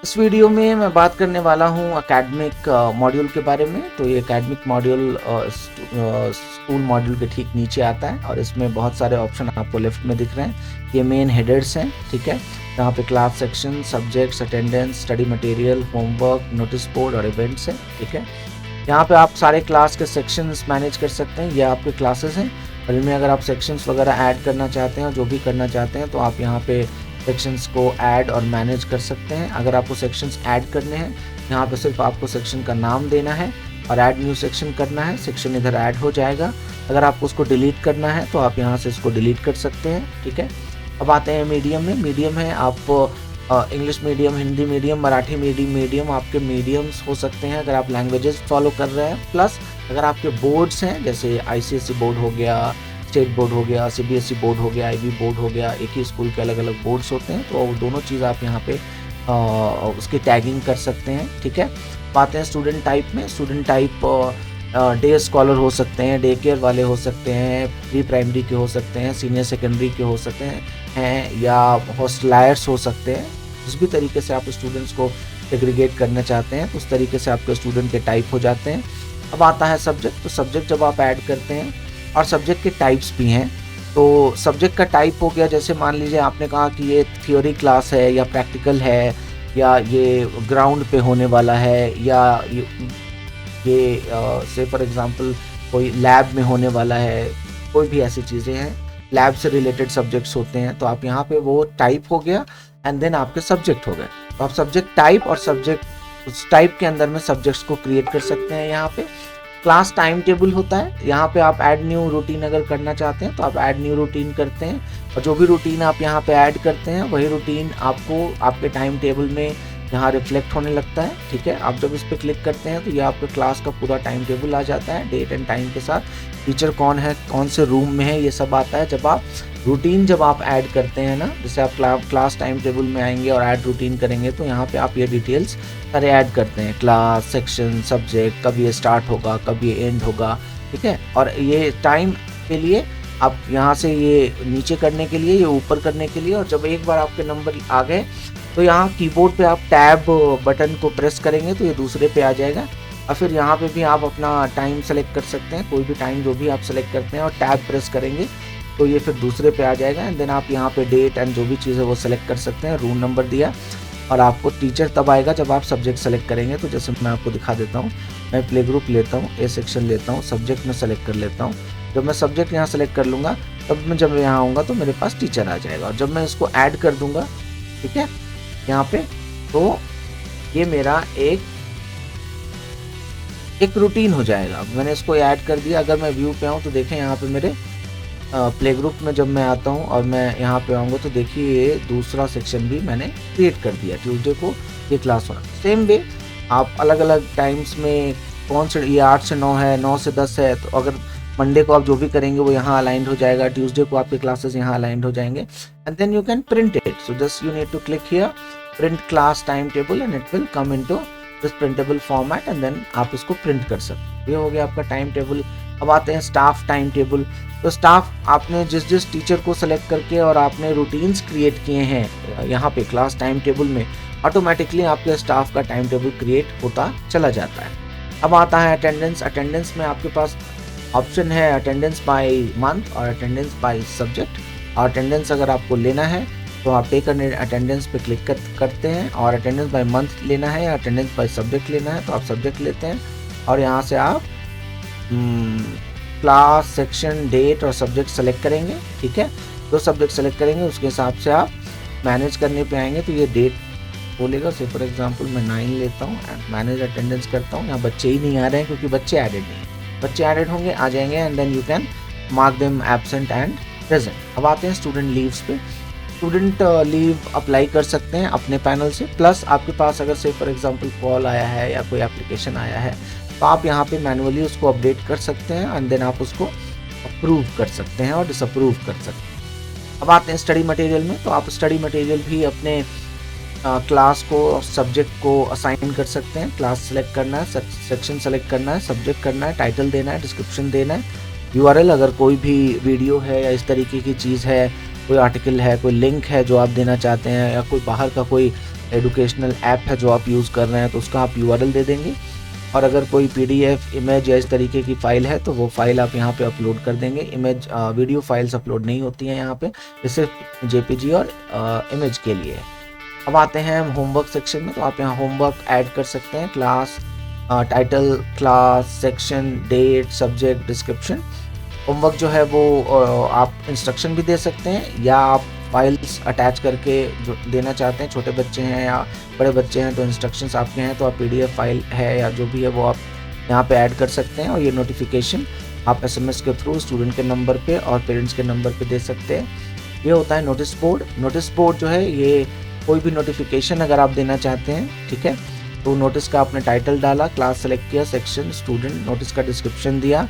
इस वीडियो में मैं बात करने वाला हूँ एकेडमिक मॉड्यूल के बारे में। तो ये एकेडमिक मॉड्यूल स्कूल मॉड्यूल के ठीक नीचे आता है और इसमें बहुत सारे ऑप्शन आपको लेफ्ट में दिख रहे हैं। ये मेन हेडर्स हैं, ठीक है। यहाँ पे class section, subjects, attendance, study material, homework, notice board और इवेंट्स हैं, ठीक है। यहाँ पे आप सारे क्लास के सेक्शंस मैनेज कर सकते हैं। ये आपके क्लासेस हैं और इनमें अगर आप सेक्शंस वगैरह ऐड करना चाहते हैं और जो भी करना चाहते हैं तो आप यहाँ पे सेक्शंस को ऐड और मैनेज कर सकते हैं। अगर आपको सेक्शंस ऐड करने हैं, यहाँ पे सिर्फ आपको सेक्शन का नाम देना है और ऐड न्यू सेक्शन करना है, सेक्शन इधर ऐड हो जाएगा। अगर आपको उसको डिलीट करना है तो आप यहाँ से इसको डिलीट कर सकते हैं, ठीक है। अब आते हैं मीडियम में। मीडियम है आप English medium, Hindi medium, Marathi medium आपके मीडियम्स हो सकते हैं अगर आप लैंग्वेजेस फॉलो कर रहे हैं। प्लस अगर आपके बोर्ड्स हैं, जैसे ICSE बोर्ड हो गया, स्टेट बोर्ड हो गया, CBSE बोर्ड हो गया, IB बोर्ड हो गया, एक ही स्कूल के अलग अलग बोर्ड्स होते हैं, तो दोनों चीज़ आप यहाँ पे उसकी टैगिंग कर सकते हैं, ठीक है। बात है स्टूडेंट टाइप में। स्टूडेंट टाइप डे स्कॉलर हो सकते हैं, डे केयर वाले हो सकते हैं, प्री प्राइमरी के हो सकते हैं, सीनियर सेकेंडरी के हो सकते हैं या हॉस्टलायर्स हो सकते हैं। जिस भी तरीके से आप स्टूडेंट्स को एग्रीगेट करना चाहते हैं उस तरीके से आपके स्टूडेंट के टाइप हो जाते हैं। अब आता है सब्जेक्ट। तो सब्जेक्ट जब आप ऐड करते हैं, और सब्जेक्ट के टाइप्स भी हैं, तो सब्जेक्ट का टाइप हो गया, जैसे मान लीजिए आपने कहा कि ये थ्योरी क्लास है या प्रैक्टिकल है या ये ग्राउंड पे होने वाला है या ये से फॉर एग्जांपल कोई लैब में होने वाला है, कोई भी ऐसी चीज़ें हैं, लैब से रिलेटेड सब्जेक्ट्स होते हैं, तो आप यहाँ पे वो टाइप हो गया एंड देन आपके सब्जेक्ट हो गए। तो आप सब्जेक्ट टाइप और सब्जेक्ट उस टाइप के अंदर में सब्जेक्ट्स को क्रिएट कर सकते हैं। यहाँ पे क्लास टाइम टेबल होता है, यहाँ पे आप ऐड न्यू रूटीन अगर करना चाहते हैं तो आप ऐड न्यू रूटीन करते हैं और जो भी रूटीन आप यहाँ पे ऐड करते हैं वही रूटीन आपको आपके टाइम टेबल में यहाँ रिफ्लेक्ट होने लगता है, ठीक है। आप जब इस पर क्लिक करते हैं तो ये आपके क्लास का पूरा टाइम टेबल आ जाता है, डेट एंड टाइम के साथ, टीचर कौन है, कौन से रूम में है, ये सब आता है। जब आप रूटीन जब आप ऐड करते हैं ना, जैसे आप क्लास टाइम टेबल में आएंगे और ऐड रूटीन करेंगे तो यहाँ पे आप ये डिटेल्स सारे ऐड करते हैं, क्लास, सेक्शन, सब्जेक्ट, कब ये स्टार्ट होगा, कब ये एंड होगा, ठीक है। और ये टाइम के लिए आप यहाँ से ये नीचे करने के लिए, ये ऊपर करने के लिए, और जब एक बार आपके नंबर आ गए तो यहाँ कीबोर्ड पे आप टैब बटन को प्रेस करेंगे तो ये दूसरे पे आ जाएगा और फिर यहाँ पे भी आप अपना टाइम सेलेक्ट कर सकते हैं, कोई भी टाइम जो भी आप सेलेक्ट करते हैं और टैब प्रेस करेंगे तो ये फिर दूसरे पे आ जाएगा एंड देन आप यहाँ पे डेट एंड जो भी चीज़ है वो सेलेक्ट कर सकते हैं। रूम नंबर दिया और आपको टीचर तब आएगा जब आप सब्जेक्ट सेलेक्ट करेंगे। तो जैसे मैं आपको दिखा देता हूँ, मैं प्ले ग्रुप लेता हूँ, ए सेक्शन लेता हूँ, सब्जेक्ट में सेलेक्ट कर लेता हूँ। जब मैं सब्जेक्ट यहाँ सेलेक्ट कर लूँगा तब मैं जब यहाँ आऊँगा तो मेरे पास टीचर आ जाएगा और जब मैं इसको ऐड कर दूँगा, ठीक है, यहाँ पे, तो ये मेरा एक रूटीन हो जाएगा। मैंने इसको ऐड कर दिया। अगर मैं व्यू पे आऊँ तो देखें यहाँ पे मेरे प्ले ग्रुप में जब मैं आता हूँ और मैं यहाँ पे आऊँगा तो देखिए ये दूसरा सेक्शन भी मैंने क्रिएट कर दिया, ट्यूसडे को ये क्लास होना। सेम वे आप अलग अलग टाइम्स में कौन से, ये 8 से 9 है, 9 से 10 है, तो अगर मंडे को आप जो भी करेंगे वो यहाँ अलाइंड हो जाएगा, ट्यूसडे को आपके क्लासेस यहाँ अलाइंड हो जाएंगे and then you can print it. So just you need to click here, print class time table and it will come into this printable format and then आप इसको print कर सकते हैं। ये हो गया आपका टाइम टेबल। अब आते हैं स्टाफ टाइम टेबल। तो स्टाफ आपने जिस टीचर को सेलेक्ट करके और आपने रूटीन्स क्रिएट किए हैं यहाँ पे क्लास टाइम टेबल में, ऑटोमेटिकली आपके स्टाफ का टाइम टेबल क्रिएट होता चला जाता है। अब आता है अटेंडेंस। अटेंडेंस में आपके पास ऑप्शन है अटेंडेंस बाय मंथ और अटेंडेंस बाय सब्जेक्ट। और अटेंडेंस अगर आपको लेना है तो आप टेक अटेंडेंस पे क्लिक करते हैं और अटेंडेंस बाय मंथ लेना है या अटेंडेंस बाय सब्जेक्ट लेना है तो आप सब्जेक्ट लेते हैं और यहाँ से आप क्लास, सेक्शन, डेट और सब्जेक्ट सेलेक्ट करेंगे, ठीक है। जो सब्जेक्ट सेलेक्ट करेंगे उसके हिसाब से आप मैनेज करने पे आएंगे तो ये डेट बोलेगा। से फॉर एग्जांपल मैं 9 लेता हूँ, मैनेज अटेंडेंस करता हूँ। यहाँ बच्चे ही नहीं आ रहे हैं क्योंकि बच्चे एडेड नहीं है, बच्चे एडेड होंगे, आ जाएंगे and then you can mark them absent and present. अब आते हैं स्टूडेंट लीव्स पे। स्टूडेंट लीव अप्लाई कर सकते हैं अपने पैनल से, प्लस आपके पास अगर से फॉर एग्जांपल कॉल आया है या कोई एप्लीकेशन आया है तो आप यहाँ पे मैनुअली उसको अपडेट कर सकते हैं एंड देन आप उसको अप्रूव कर सकते हैं और डिसअप्रूव कर सकते हैं। अब आते हैं स्टडी मटेरियल में। तो आप स्टडी मटेरियल भी अपने क्लास को और सब्जेक्ट को असाइन कर सकते हैं। क्लास सेलेक्ट करना है, सेक्शन सेलेक्ट करना है, सब्जेक्ट करना है, टाइटल देना है, डिस्क्रिप्शन देना है, URL अगर कोई भी वीडियो है या इस तरीके की चीज़ है, कोई आर्टिकल है, कोई लिंक है जो आप देना चाहते हैं या कोई बाहर का कोई एजुकेशनल ऐप है जो आप यूज़ कर रहे हैं तो उसका आप यूआरएल दे देंगे, और अगर कोई पीडीएफ, इमेज या इस तरीके की फ़ाइल है तो वो फ़ाइल आप यहाँ पे अपलोड कर देंगे। इमेज वीडियो फाइल्स अपलोड नहीं होती हैं यहाँ पे, ये सिर्फ जेपीजी और इमेज के लिए है। अब आते हैं हम होमवर्क सेक्शन में, तो आप यहाँ होमवर्क ऐड कर सकते हैं, class title, class, section, date, subject, description. Homework जो है वो आप इंस्ट्रक्शन भी दे सकते हैं, या आप फाइल्स अटैच करके जो देना चाहते हैं, छोटे बच्चे हैं या बड़े बच्चे हैं तो इंस्ट्रक्शंस आपके हैं तो आप पीडीएफ फाइल है या जो भी है वो आप यहाँ पे ऐड कर सकते हैं। और ये नोटिफिकेशन आप एसएमएस के थ्रू स्टूडेंट के नंबर पे और पेरेंट्स के नंबर पे दे सकते हैं। ये होता है नोटिस बोर्ड। नोटिस बोर्ड जो है ये कोई भी नोटिफिकेशन अगर आप देना चाहते हैं, ठीक है, तो नोटिस का आपने टाइटल डाला, क्लास सेलेक्ट किया, सेक्शन, स्टूडेंट, नोटिस का डिस्क्रिप्शन दिया,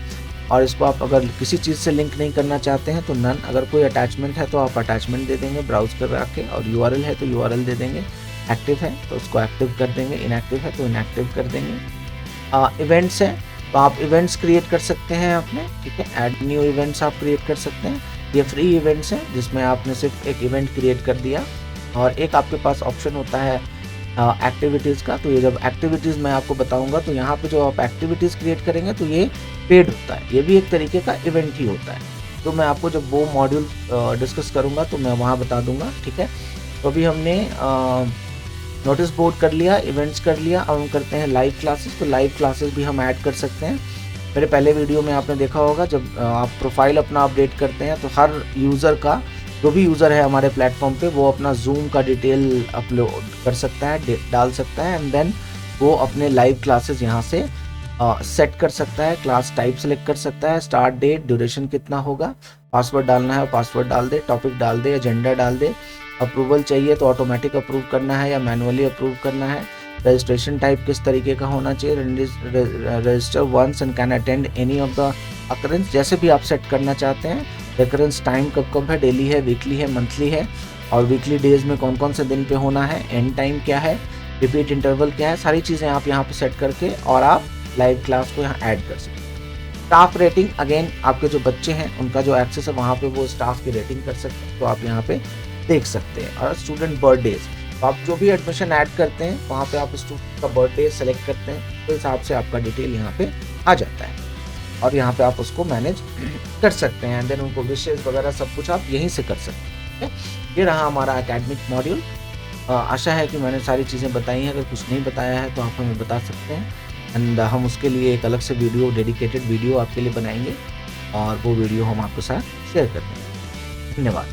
और इसको आप अगर किसी चीज़ से लिंक नहीं करना चाहते हैं तो नन, अगर कोई अटैचमेंट है तो आप अटैचमेंट दे देंगे ब्राउज कर के, और यूआरएल है तो यूआरएल दे देंगे, एक्टिव है तो उसको एक्टिव कर देंगे, इनएक्टिव है तो इनएक्टिव कर देंगे। इवेंट्स है तो आप इवेंट्स क्रिएट कर सकते हैं अपने, ठीक है, ऐड न्यू इवेंट्स आप क्रिएट कर सकते हैं। ये फ्री इवेंट्स हैं जिसमें आपने सिर्फ एक इवेंट क्रिएट कर दिया, और एक आपके पास ऑप्शन होता है एक्टिविटीज़ का। तो ये जब एक्टिविटीज़ मैं आपको बताऊंगा तो यहाँ पे जो आप एक्टिविटीज़ क्रिएट करेंगे तो ये पेड होता है, ये भी एक तरीके का इवेंट ही होता है। तो मैं आपको जब वो मॉड्यूल डिस्कस करूँगा तो मैं वहाँ बता दूंगा, ठीक है। तो अभी हमने नोटिस बोर्ड कर लिया, इवेंट्स कर लिया, अब हम करते हैं लाइव क्लासेस। तो लाइव क्लासेस भी हम ऐड कर सकते हैं। मेरे पहले वीडियो में आपने देखा होगा जब आप प्रोफाइल अपना अपडेट करते हैं तो हर यूज़र का, जो भी यूज़र है हमारे प्लेटफॉर्म पे, वो अपना जूम का डिटेल अपलोड कर सकता है, डाल सकता है, एंड देन वो अपने लाइव क्लासेस यहाँ से सेट कर सकता है, क्लास टाइप सेलेक्ट कर सकता है, स्टार्ट डेट, ड्यूरेशन कितना होगा, पासवर्ड डालना है पासवर्ड डाल दे, टॉपिक डाल दे, एजेंडा डाल दे, अप्रूवल चाहिए तो ऑटोमेटिक अप्रूव करना है या मैनुअली अप्रूव करना है, रजिस्ट्रेशन टाइप किस तरीके का होना चाहिए, register once and can attend any of the occurrence, जैसे भी आप सेट करना चाहते हैं। रिकरेंस टाइम कब कब है, डेली है, वीकली है, मंथली है, और वीकली डेज में कौन कौन से दिन पे होना है, एंड टाइम क्या है, रिपीट इंटरवल क्या है, सारी चीज़ें आप यहाँ पे सेट करके और आप लाइव क्लास को यहाँ ऐड कर सकते हैं। स्टाफ रेटिंग, अगेन आपके जो बच्चे हैं उनका जो एक्सेस है वहाँ पे वो स्टाफ की रेटिंग कर सकते हैं, तो आप यहाँ पे देख सकते हैं। और स्टूडेंट बर्थडेज, तो आप जो भी एडमिशन ऐड करते हैं वहाँ पे आप स्टूडेंट का बर्थडे सेलेक्ट करते हैं, तो हिसाब से आपका डिटेल यहाँ पे आ जाता है, और यहाँ पे आप उसको मैनेज कर सकते हैं, एंड देन उनको विशेष वगैरह सब कुछ आप यहीं से कर सकते हैं। ये रहा हमारा एकेडमिक मॉड्यूल। आशा है कि मैंने सारी चीज़ें बताई हैं, अगर कुछ नहीं बताया है तो आप हमें बता सकते हैं, एंड हम उसके लिए एक अलग से वीडियो, डेडिकेटेड वीडियो आपके लिए बनाएंगे, और वो वीडियो हम आपके साथ शेयर कर देंगे। धन्यवाद।